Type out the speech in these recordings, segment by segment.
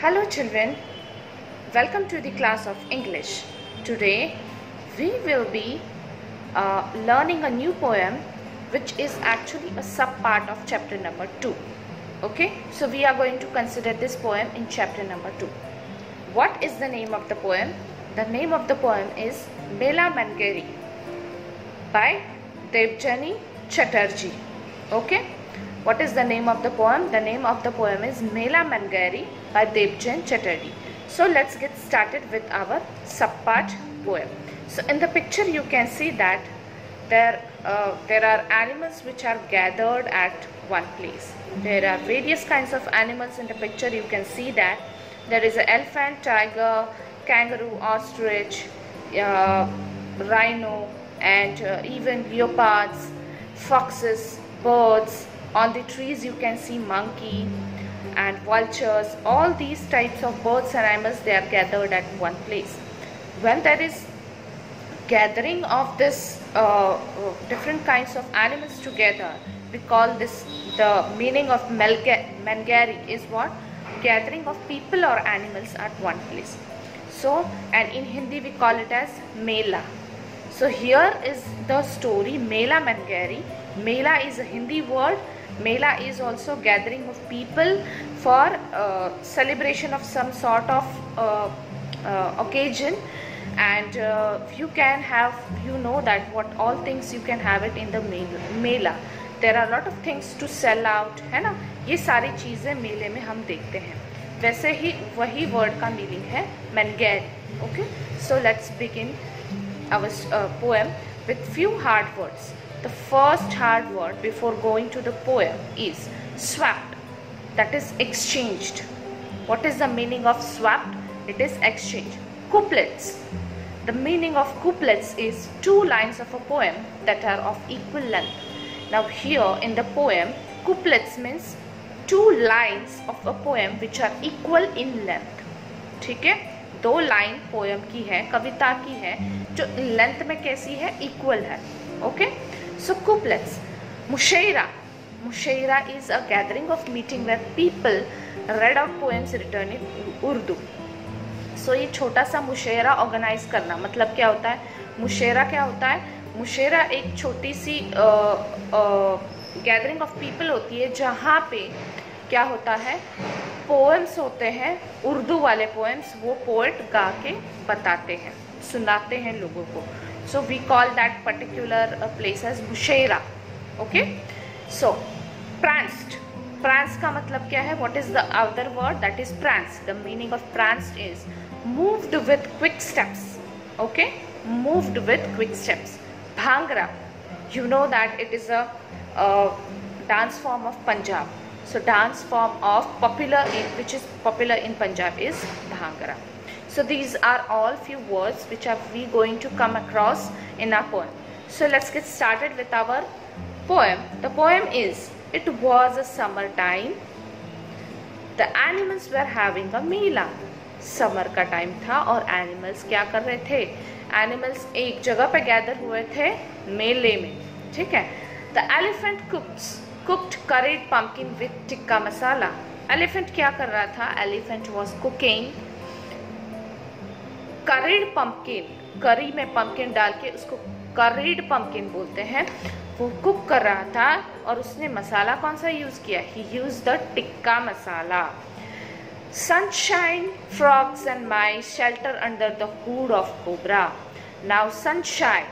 Hello children, welcome to the class of English. Today we will be learning a new poem which is actually a sub-part of chapter number 2. Okay, so we are going to consider this poem in chapter number 2. What is the name of the poem? The name of the poem is Mela Mangeri by Debjani Chatterjee. Okay, what is the name of the poem? The name of the poem is Mela Mangeri by Debjani Chatterjee. So let's get started with our sub-part poem. So in the picture you can see that there are animals which are gathered at one place. There are various kinds of animals in the picture. You can see that there is an elephant, tiger, kangaroo, ostrich, rhino, and even leopards, foxes, birds. On the trees you can see monkey and vultures. All these types of birds and animals, they are gathered at one place. When there is gathering of this different kinds of animals together, we call this, the meaning of Mangeri is what? Gathering of people or animals at one place. So, and in Hindi we call it as Mela. So here is the story Mela Mangeri. Mela is a Hindi word. Mela is also gathering of people for celebration of some sort of occasion, and you can have, you know that what all things you can have it in the Mela. There are a lot of things to sell out, है ना? ये सारी चीज़ें मेले में हम देखते हैं. वैसे ही वही वर्ड का मीनिंग है Mangeri. Okay, so let's begin our poem with few hard words. The first hard word before going to the poem is swapped, that is exchanged. What is the meaning of swapped? It is exchange. Couplets. The meaning of couplets is two lines of a poem that are of equal length. Now here in the poem, couplets means two lines of a poem which are equal in length. ठीक है, दो line poem की है, कविता की है, जो length में कैसी है, इक्वल है. Okay, so couplets. Mushaira. Mushaira is a gathering of meeting where people read out poems written in Urdu. So ये छोटा सा मुशेरा ऑर्गेनाइज करना, मतलब क्या होता है? मुशेरा क्या होता है? मुशेरा एक छोटी सी गैदरिंग ऑफ पीपल होती है जहाँ पे क्या होता है, पोएम्स होते हैं, उर्दू वाले पोएम्स, वो पोएट गा के बताते हैं, सुनाते हैं लोगों को. So we call that particular place as mushaira. Okay, so pranced. Pranced का मतलब क्या है? What is the other word? That is pranced. The meaning of pranced is moved with quick steps. Okay, moved with quick steps. Bhangra. You know that it is a dance form of Punjab. So dance form of which is popular in Punjab is Bhangra. So these are all few words which are we going to come across in our poem. So let's get started with our poem. The poem is, it was a summer time. The animals were having a mela. Summer का time था और animals क्या कर रहे थे? Animals एक जगह पे गैदर हुए थे मेले में. ठीक है. The elephant cooked curried pumpkin with tikka masala. Elephant क्या कर रहा था? Elephant was cooking curried pumpkin. Curry में पम्पकिन डाल के उसको करीड पम्पकिन बोलते हैं. वो कुक कर रहा था और उसने मसाला कौन सा यूज किया? He use the tikka masala. Sunshine, frogs and mice shelter under the hood of cobra. Now sunshine.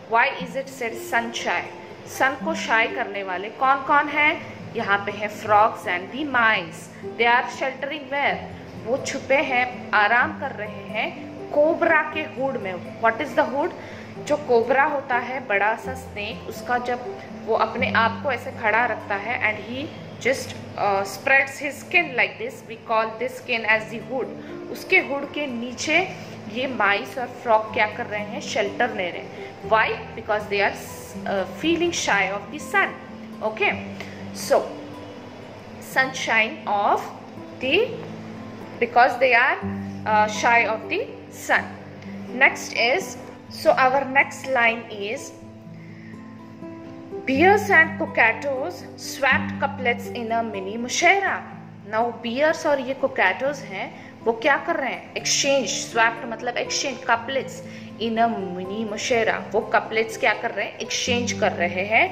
Why is it said sunshine? Sun को shy करने वाले कौन कौन हैं? यहाँ पे है frogs and the mice. They are sheltering where? वो छुपे हैं, आराम कर रहे हैं कोबरा के हुड में. What is the hood? जो कोबरा होता है, बड़ा सा स्नेक, उसका जब वो अपने आप को ऐसे खड़ा रखता है and he just spreads his skin like this, we call this skin as the hood. उसके हुड के नीचे ये माइस और फ्रॉग क्या कर रहे हैं? शेल्टर ले रहे हैं. Why? Because they are feeling shy of the sun. Okay, so sunshine of the, because they are shy of the sun. Next is, so our next line is, bears and cockatoos swapped couplets in a mini mushaira. Now bears और ये cockatoos हैं, वो क्या कर रहे हैं? Exchange, swapped मतलब exchange, couplets in a mini mushaira. वो कपलेट्स क्या कर रहे हैं? एक्सचेंज कर रहे हैं।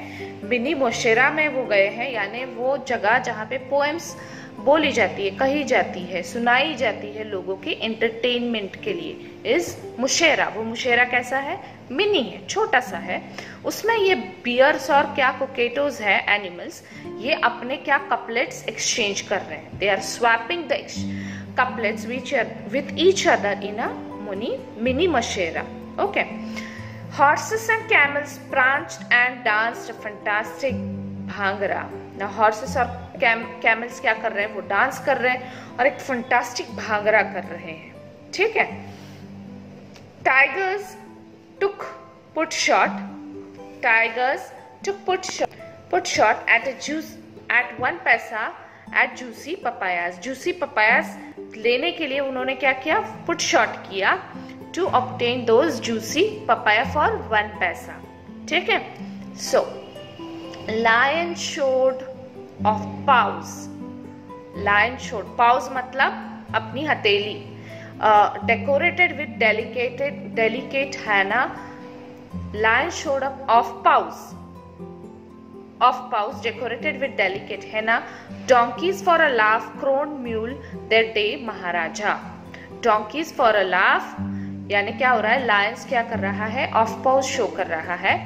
मिनी मोशेरा में वो गए हैं, यानी वो जगह जहाँ पे पोएम्स बोली जाती है, कही जाती है, सुनाई जाती है लोगों की एंटरटेनमेंट के लिए, इस मुशेरा। वो मुशेरा कैसा है? मिनी है, छोटा सा है। उसमें ये बियर्स और क्या कोकेटोज है, एनिमल्स, ये अपने क्या कपलेट्स एक्सचेंज कर रहे हैं। They are swapping the couplets with each other in a mini mashera. Okay. Horses and camels pranced and danced a fantastic bhangra. Now horses और camels क्या कर रहे हैं? वो डांस कर रहे हैं और एक फंटास्टिक भांगड़ा कर रहे हैं, ठीक है। Tigers took put shot at 1 paisa at juicy papayas. Juicy papayas लेने के लिए उन्होंने क्या किया? पुट शॉट किया to obtain those juicy papaya for 1 paisa, ठीक है। So lion showed off paws, lion showed, paws मतलब अपनी हथेली, decorated with delicate henna, lion showed off paws decorated with delicate henna, donkeys for a laugh, crowned mule their day maharaja. Donkeys for a laugh यानी क्या हो रहा है? Lions क्या कर रहा है? ऑफ पाउज शो कर रहा है।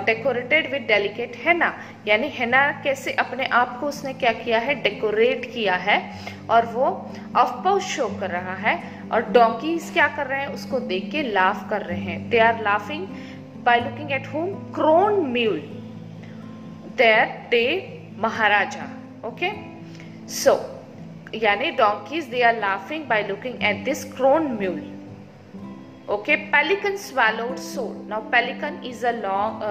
डेकोरेटेड विद डेलिकेट हैना, यानी हैना कैसे अपने आप को उसने क्या किया है? डेकोरेट किया है, और वो ऑफ पाउज शो कर रहा है। और डोंकीज क्या कर रहे हैं? उसको देख के लाफ कर रहे हैं। They are laughing by looking at home crone mule their day maharaja. Okay, so yani donkeys, they are laughing by looking at this crone mule. Okay, pelican swallowed sword. Now pelican is a long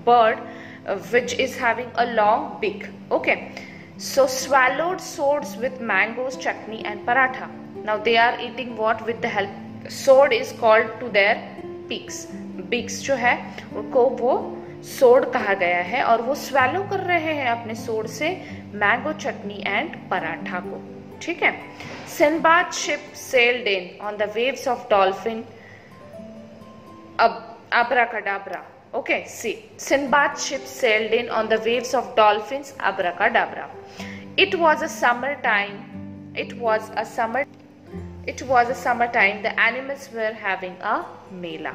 bird which is having a long beak. Okay, so swallowed swords with mangoes, chutney and paratha. Now they are eating what? With the help, sword is called to their beaks. Beaks जो है उनको वो सोड कहा गया है, और वो स्वेलो कर रहे हैं अपने सोड से मैंगो चटनी एंड पराठा को, ठीक है। Sinbad ship sailed in on the waves of dolphin abracadabra. Okay, see, Sinbad ship sailed in on the waves of dolphins abracadabra. It was a summertime. It was a summertime. The animals were having a mela.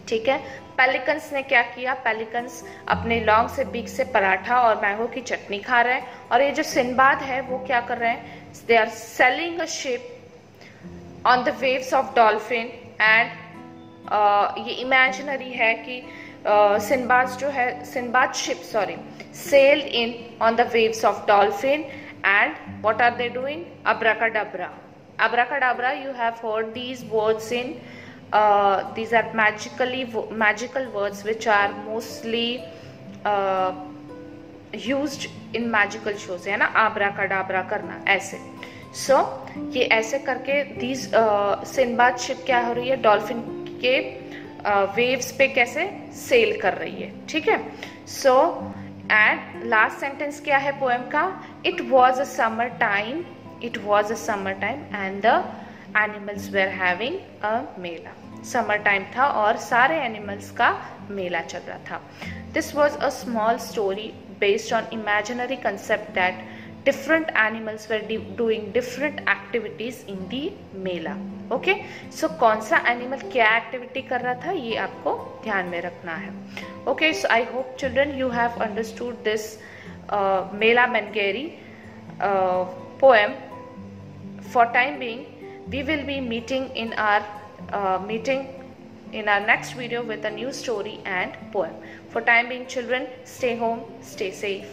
ठीक है। Pelicans ने क्या किया? Pelicans अपने long से beak से पराठा और mango की चटनी खा रहे हैं, और ये जो सिंबाद है वो क्या कर रहे हैं? They are sailing a ship on the waves of dolphin and ये इमेजिनरी है कि Sinbad ship sailed in on the waves of dolphin and what are they doing? Abracadabra. Abracadabra, you have heard these words in these are magical words which are mostly used in magical shows, है ना? abracadabra करना ऐसे। so ये ऐसे करके these Sinbad ship क्या हो रही है? डॉल्फिन के वेव्स पे कैसे सेल कर रही है, ठीक है। so and last sentence क्या है पोएम का? it was a summer time and the animals were having a mela. Summer time था और सारे एनिमल्स का मेला चल रहा था। This was a small story based on imaginary concept that different animals were doing different activities in the mela. Okay, so कौन सा एनिमल क्या एक्टिविटी कर रहा था ये आपको ध्यान में रखना है। Okay, so I hope children you have understood this mela menagerie poem. For time being, we will be meeting in our next video with a new story and poem. For time being, children, stay home, stay safe.